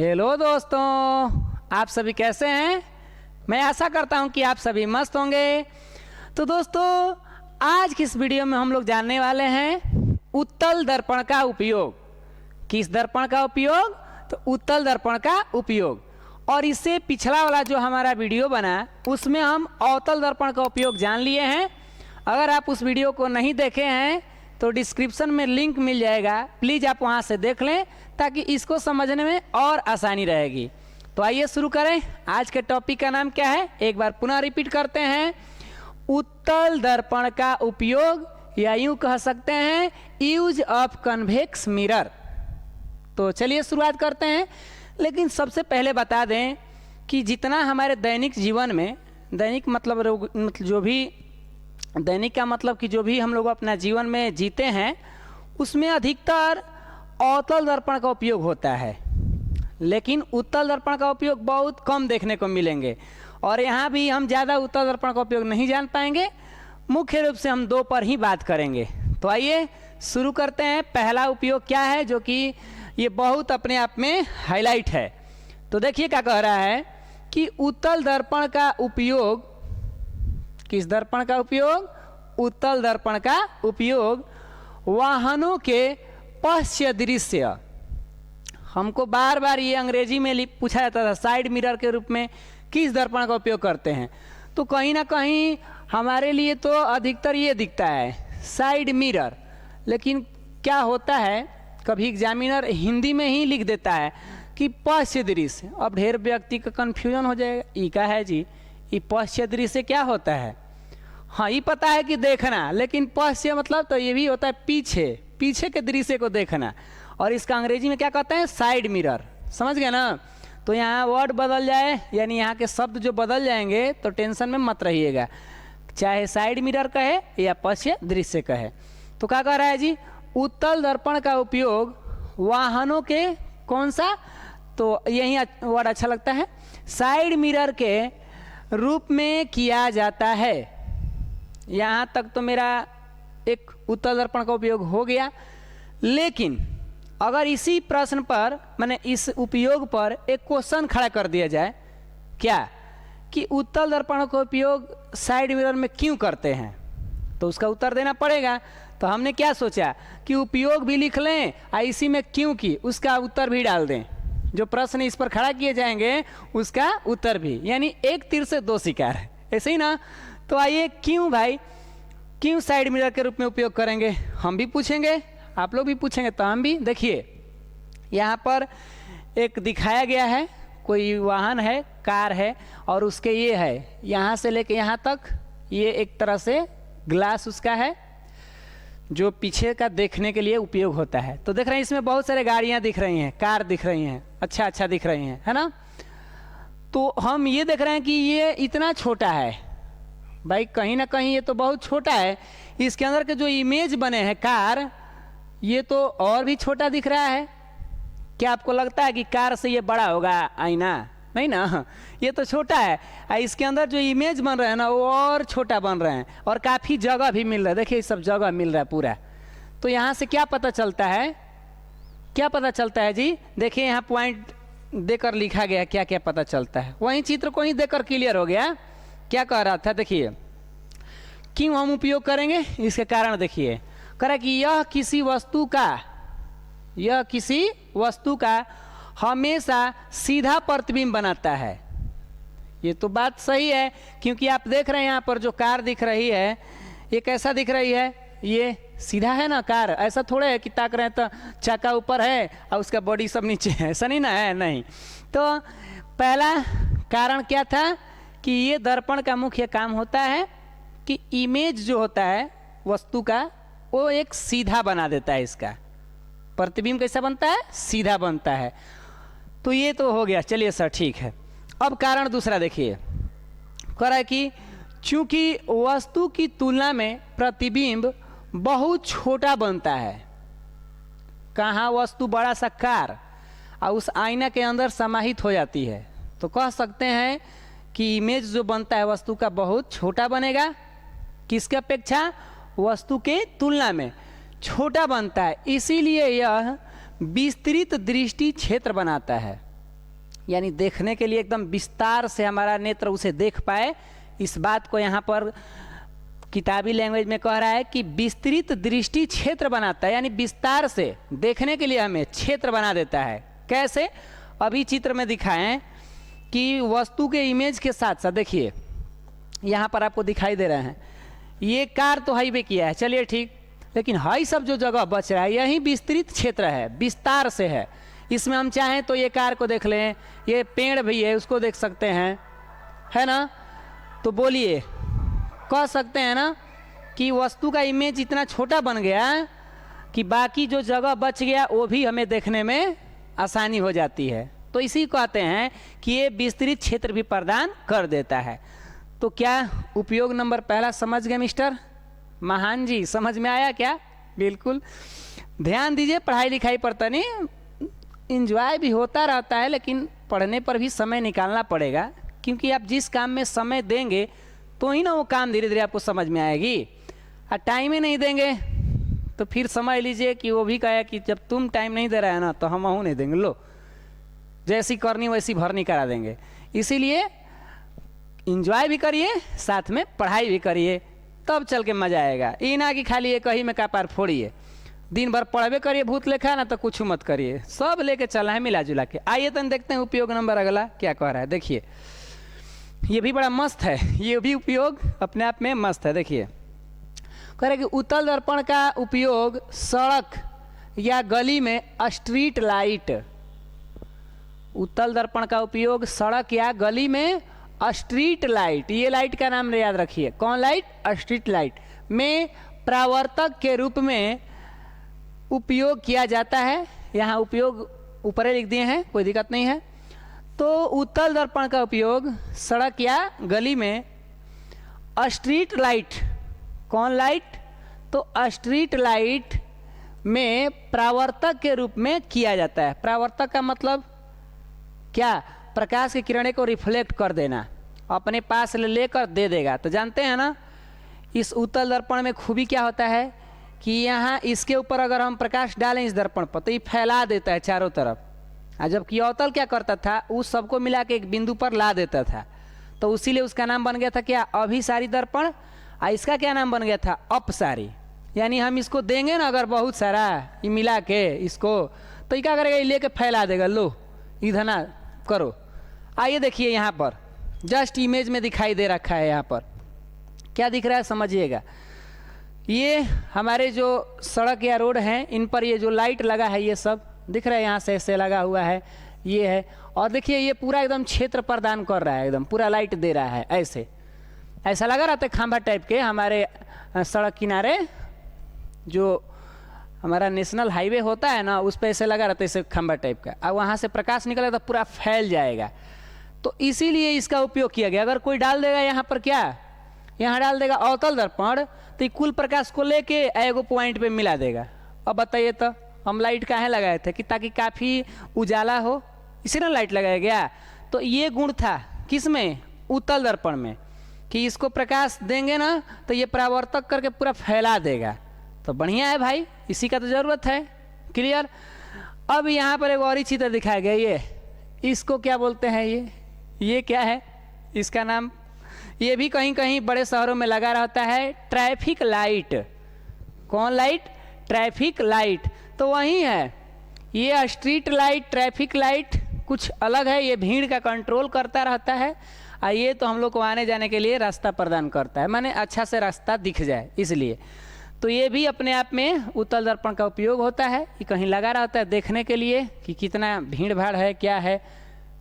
Hello दोस्तों, आप सभी कैसे हैं। मैं आशा करता हूं कि आप सभी मस्त होंगे। तो दोस्तों, आज की इस वीडियो में हम लोग जानने वाले हैं उत्तल दर्पण का उपयोग। किस दर्पण का उपयोग? तो उत्तल दर्पण का उपयोग। और इससे पिछला वाला जो हमारा वीडियो बना उसमें हम अवतल दर्पण का उपयोग जान लिए हैं। अगर आप उस वीडियो को नहीं देखे हैं तो डिस्क्रिप्शन में लिंक मिल जाएगा, प्लीज़ आप वहां से देख लें ताकि इसको समझने में और आसानी रहेगी। तो आइए शुरू करें। आज के टॉपिक का नाम क्या है, एक बार पुनः रिपीट करते हैं। उत्तल दर्पण का उपयोग, या यूं कह सकते हैं यूज ऑफ कन्वेक्स मिरर। तो चलिए शुरुआत करते हैं। लेकिन सबसे पहले बता दें कि जितना हमारे दैनिक जीवन में, दैनिक मतलब जो भी, दैनिक का मतलब कि जो भी हम लोग अपना जीवन में जीते हैं उसमें अधिकतर अवतल दर्पण का उपयोग होता है, लेकिन उत्तल दर्पण का उपयोग बहुत कम देखने को मिलेंगे। और यहाँ भी हम ज़्यादा उत्तल दर्पण का उपयोग नहीं जान पाएंगे। मुख्य रूप से हम दो पर ही बात करेंगे। तो आइए शुरू करते हैं। पहला उपयोग क्या है, जो कि ये बहुत अपने आप में हाईलाइट है। तो देखिए क्या कह रहा है कि उत्तल दर्पण का उपयोग, किस दर्पण का उपयोग? उत्तल दर्पण का उपयोग वाहनों के पश्च दृश्य। हमको बार बार ये अंग्रेजी में पूछा जाता था, साइड मिरर के रूप में किस दर्पण का उपयोग करते हैं। तो कहीं ना कहीं हमारे लिए तो अधिकतर ये दिखता है साइड मिरर, लेकिन क्या होता है कभी एग्जामिनर हिंदी में ही लिख देता है कि पश्च दृश्य। अब ढेर व्यक्ति का कन्फ्यूजन हो जाएगा, ई का है जी, ये पश्च दृश्य क्या होता है? हाँ, ये पता है कि देखना, लेकिन पश्च मतलब तो ये भी होता है पीछे, पीछे के दृश्य को देखना। और इसका अंग्रेजी में क्या कहते हैं? Side mirror. समझ गए ना? तो यहाँ वर्ड बदल जाए, यानी यहाँ के शब्द जो बदल जाएंगे तो टेंशन में मत रहिएगा, चाहे साइड मिरर कहे या पश्च दृश्य कहे। तो क्या कह रहा है जी? उत्तल दर्पण का उपयोग वाहनों के, कौन सा, तो यही वर्ड अच्छा लगता है, साइड मिरर के रूप में किया जाता है। यहाँ तक तो मेरा एक उत्तल दर्पण का उपयोग हो गया। लेकिन अगर इसी प्रश्न पर, माने इस उपयोग पर एक क्वेश्चन खड़ा कर दिया जाए, क्या कि उत्तल दर्पण का उपयोग साइड मिरर में क्यों करते हैं, तो उसका उत्तर देना पड़ेगा। तो हमने क्या सोचा कि उपयोग भी लिख लें और इसी में क्यों की उसका उत्तर भी डाल दें। जो प्रश्न इस पर खड़ा किए जाएंगे उसका उत्तर भी, यानी एक तीर से दो शिकार है, ऐसे ही ना। तो आइए, क्यों भाई, क्यों साइड मिरर के रूप में उपयोग करेंगे, हम भी पूछेंगे, आप लोग भी पूछेंगे, तो हम भी। देखिए यहाँ पर एक दिखाया गया है, कोई वाहन है, कार है, और उसके ये है यहाँ से लेके यहाँ तक, ये एक तरह से ग्लास उसका है जो पीछे का देखने के लिए उपयोग होता है। तो देख रहे हैं इसमें बहुत सारे गाड़ियाँ दिख रही हैं, कार दिख रही हैं, अच्छा दिख रही हैं, है ना। तो हम ये देख रहे हैं कि ये इतना छोटा है भाई, कहीं ना कहीं ये तो बहुत छोटा है। इसके अंदर के जो इमेज बने हैं कार, ये तो और भी छोटा दिख रहा है। क्या आपको लगता है कि कार से ये बड़ा होगा आईना? नहीं ना, ये तो छोटा है। इसके अंदर जो इमेज बन रहे हैं ना वो और छोटा बन रहे हैं, और काफ़ी जगह भी मिल रहा है। देखिए सब जगह मिल रहा है पूरा। तो यहाँ से क्या पता चलता है, क्या पता चलता है जी? देखिए यहाँ पॉइंट देकर लिखा गया, क्या क्या पता चलता है, वहीं चित्र को ही देकर क्लियर हो गया। क्या कह रहा था, देखिए क्यों हम उपयोग करेंगे, इसके कारण देखिए। कह रहा कि यह किसी वस्तु का हमेशा सीधा प्रतिबिंब बनाता है। ये तो बात सही है, क्योंकि आप देख रहे हैं यहाँ पर जो कार दिख रही है ये कैसा दिख रही है, ये सीधा है ना कार। ऐसा थोड़े है कि ताक रहे हैं तो चाका ऊपर है और उसका बॉडी सब नीचे है, ऐसा नहीं ना है, नहीं। तो पहला कारण क्या था कि ये दर्पण का मुख्य काम होता है कि इमेज जो होता है वस्तु का वो एक सीधा बना देता है। इसका प्रतिबिंब कैसा बनता है? सीधा बनता है। तो ये तो हो गया, चलिए सर ठीक है। अब कारण दूसरा देखिए, कह रहा है कि चूंकि वस्तु की तुलना में प्रतिबिंब बहुत छोटा बनता है। कहाँ वस्तु बड़ा सा कार और उस आईना के अंदर समाहित हो जाती है, तो कह सकते हैं कि इमेज जो बनता है वस्तु का बहुत छोटा बनेगा। किसके अपेक्षा? वस्तु के तुलना में छोटा बनता है। इसीलिए यह विस्तृत दृष्टि क्षेत्र बनाता है। यानी देखने के लिए एकदम विस्तार से हमारा नेत्र उसे देख पाए। इस बात को यहाँ पर किताबी लैंग्वेज में कह रहा है कि विस्तृत दृष्टि क्षेत्र बनाता है, यानी विस्तार से देखने के लिए हमें क्षेत्र बना देता है। कैसे? अभी चित्र में दिखाएं कि वस्तु के इमेज के साथ साथ देखिए यहाँ पर आपको दिखाई दे रहे हैं, ये कार तो हाईवे किया है, चलिए ठीक, लेकिन हाई सब जो जगह बच रहा है यही विस्तृत क्षेत्र है, विस्तार से है। इसमें हम चाहें तो ये कार को देख लें, ये पेड़ भी है उसको देख सकते हैं, है ना। तो बोलिए, कह सकते हैं ना कि वस्तु का इमेज इतना छोटा बन गया कि बाकी जो जगह बच गया वो भी हमें देखने में आसानी हो जाती है। तो इसी को कहते हैं कि ये विस्तृत क्षेत्र भी प्रदान कर देता है। तो क्या उपयोग नंबर पहला समझ गए मिस्टर महान जी? समझ में आया क्या? बिल्कुल ध्यान दीजिए, पढ़ाई लिखाई पर तो नहीं, इंजॉय भी होता रहता है, लेकिन पढ़ने पर भी समय निकालना पड़ेगा, क्योंकि आप जिस काम में समय देंगे तो ही ना वो काम धीरे धीरे आपको समझ में आएगी। और टाइम ही नहीं देंगे तो फिर समझ लीजिए कि वो भी कहे कि जब तुम टाइम नहीं दे रहे हैं ना तो हम नहीं देंगे, लो जैसी करनी वैसी भरनी करा देंगे। इसीलिए इंजॉय भी करिए, साथ में पढ़ाई भी करिए, तब चल के मजा आएगा। ये ना कि खाली एक ही में कपार फोड़िए, दिन भर पढ़बे करिए भूत लेखा ना तो कुछ मत करिए, सब लेके चला है मिला जुला के। आइए तो देखते हैं उपयोग नंबर अगला क्या कह रहा है। देखिए ये भी बड़ा मस्त है, ये भी उपयोग अपने आप में मस्त है। देखिए कह रहे कि उत्तल दर्पण का उपयोग सड़क या गली में स्ट्रीट लाइट, उत्तल दर्पण का उपयोग सड़क या गली में स्ट्रीट लाइट, ये लाइट का नाम याद रखिए, कौन लाइट? स्ट्रीट लाइट में परावर्तक के रूप में उपयोग किया जाता है। यहाँ उपयोग ऊपर लिख दिए हैं, कोई दिक्कत नहीं है। तो उत्तल दर्पण का उपयोग सड़क या गली में स्ट्रीट लाइट, कौन लाइट? तो स्ट्रीट लाइट में परावर्तक के रूप में किया जाता है। परावर्तक का मतलब क्या? प्रकाश की किरणें को रिफ्लेक्ट कर देना, अपने पास लेकर दे देगा। तो जानते हैं ना इस उत्तल दर्पण में खूबी क्या होता है कि यहाँ इसके ऊपर अगर हम प्रकाश डालें इस दर्पण पर तो ये फैला देता है चारों तरफ, और जबकि अवतल क्या करता था, उस सबको मिला के एक बिंदु पर ला देता था। तो उसीलिए उसका नाम बन गया था क्या? अभिसारी दर्पण। और इसका क्या नाम बन गया था? अपसारी। यानी हम इसको देंगे ना अगर बहुत सारा ये मिला के इसको, तो ये क्या करेगा? ये लेके फैला देगा, लो इधर ना करो। आइए देखिए यहाँ पर जस्ट इमेज में दिखाई दे रखा है, यहाँ पर क्या दिख रहा है समझिएगा। ये हमारे जो सड़क या रोड हैं इन पर ये जो लाइट लगा है ये सब दिख रहा है, यहाँ से ऐसे लगा हुआ है, ये है। और देखिए ये पूरा एकदम क्षेत्र प्रदान कर रहा है, एकदम पूरा लाइट दे रहा है, ऐसे ऐसा लगा रहता है खंभा टाइप के हमारे सड़क किनारे, जो हमारा नेशनल हाईवे होता है ना उस पर ऐसे लगा रहता है ऐसे खंभा टाइप का, और वहाँ से प्रकाश निकलेगा तो पूरा फैल जाएगा। तो इसीलिए इसका उपयोग किया गया। अगर कोई डाल देगा यहाँ पर क्या, यहाँ डाल देगा अवतल दर्पण, तो कुल प्रकाश को लेके एगो पॉइंट पे मिला देगा। अब बताइए तो हम लाइट काहे लगाए थे कि ताकि काफ़ी उजाला हो, इसी ना लाइट लगाया गया। तो ये गुण था किसमें? उत्तल दर्पण में, कि इसको प्रकाश देंगे ना तो ये परावर्तक करके पूरा फैला देगा। तो बढ़िया है भाई, इसी का तो ज़रूरत है। क्लियर? अब यहाँ पर एक और ही चित्र दिखाया गया, ये इसको क्या बोलते हैं? ये क्या है? इसका नाम, ये भी कहीं कहीं बड़े शहरों में लगा रहता है, ट्रैफिक लाइट। कौन लाइट? Traffic light. तो वही है, ये स्ट्रीट लाइट ट्रैफिक लाइट कुछ अलग है, ये भीड़ का कंट्रोल करता रहता है, और ये तो हम लोग को आने जाने के लिए रास्ता प्रदान करता है, माने अच्छा से रास्ता दिख जाए इसलिए। तो ये भी अपने आप में उत्तल दर्पण का उपयोग होता है, ये कहीं लगा रहता है देखने के लिए कि कितना भीड़ भाड़ है, क्या है,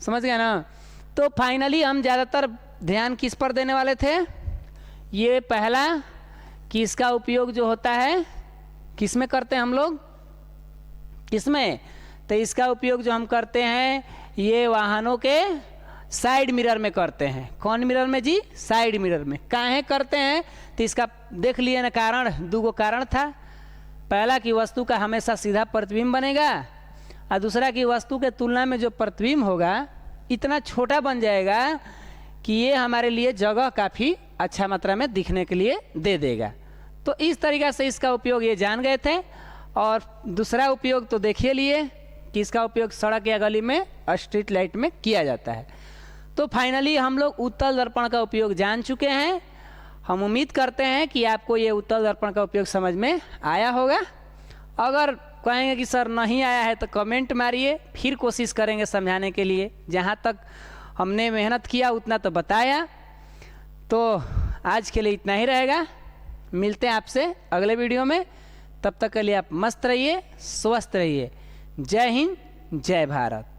समझ गया ना। तो फाइनली हम ज़्यादातर ध्यान किस पर देने वाले थे? ये पहला कि इसका उपयोग जो होता है किस में करते हैं हम लोग? किसमें? तो इसका उपयोग जो हम करते हैं ये वाहनों के साइड मिरर में करते हैं। कौन मिरर में जी? साइड मिरर में। काहे करते हैं? तो इसका देख लिए ना कारण, दो कारण था। पहला कि वस्तु का हमेशा सीधा प्रतिबिंब बनेगा, और दूसरा कि वस्तु के तुलना में जो प्रतिबिंब होगा इतना छोटा बन जाएगा कि ये हमारे लिए जगह काफ़ी अच्छा मात्रा में दिखने के लिए दे देगा। तो इस तरीक़ा से इसका उपयोग ये जान गए थे। और दूसरा उपयोग तो देखिए लिए कि इसका उपयोग सड़क या गली में स्ट्रीट लाइट में किया जाता है। तो फाइनली हम लोग उत्तल दर्पण का उपयोग जान चुके हैं। हम उम्मीद करते हैं कि आपको ये उत्तल दर्पण का उपयोग समझ में आया होगा। अगर कहेंगे कि सर नहीं आया है तो कमेंट मारिए, फिर कोशिश करेंगे समझाने के लिए। जहाँ तक हमने मेहनत किया उतना तो बताया। तो आज के लिए इतना ही रहेगा, मिलते हैं आपसे अगले वीडियो में। तब तक के लिए आप मस्त रहिए, स्वस्थ रहिए। जय हिंद, जय भारत।